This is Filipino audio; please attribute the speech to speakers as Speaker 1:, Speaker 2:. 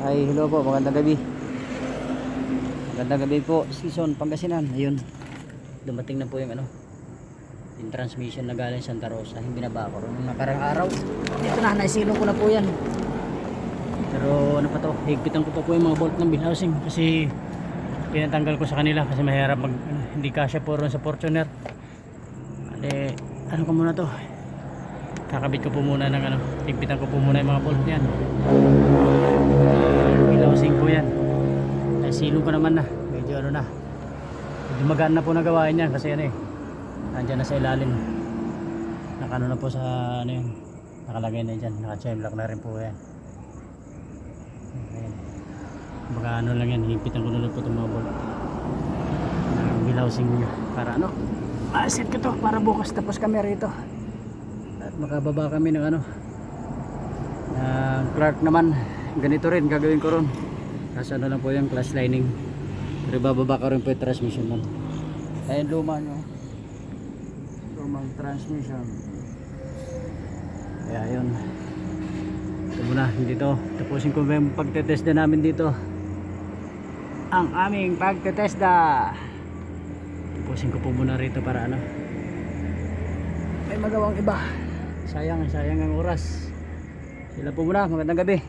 Speaker 1: Ay, hello po, magandang gabi. Magandang gabi po, Season Pangasinan. Ayun, dumating na po yung yung transmission na galing Santa Rosa. Yung binaba ko nung nakarang araw. Dito na, naisilong ko na po yan. Pero ano pa to, higpitan ko pa po yung mga bolt ng bill housing kasi pinatanggal ko sa kanila kasi mahirap hindi kasya po ron sa Fortuner. Ano ko muna to, kakabit ko po muna ng higpitan ko po muna yung mga bolt niyan. Bill ko yan. Ay silong ko naman na, medyo medyo magaan na po nagawain yan kasi nandyan na sa ilalim, nakano na po sa yun, nakalagay na dyan, naka-chemlock na rin po yan. Ayan. Baka lang yan, higpitan ko na lang po itong mga bolt ng bill housing nyo para ma-set ko to para bukas tapos kami rito at makababa kami ng Clark naman. Ganito rin gagawin ko ron kasi lang po yung clutch lining, pero bababa ko rin po yung transmission nun. Ayun lumang transmission. Kaya yun, ito muna dito, tapusin ko yung pagtetest na namin dito, ang aming pagtetest na tapusin ko po muna rito para may magawang iba. Sayang ang oras. Sila po muna, magandang gabi.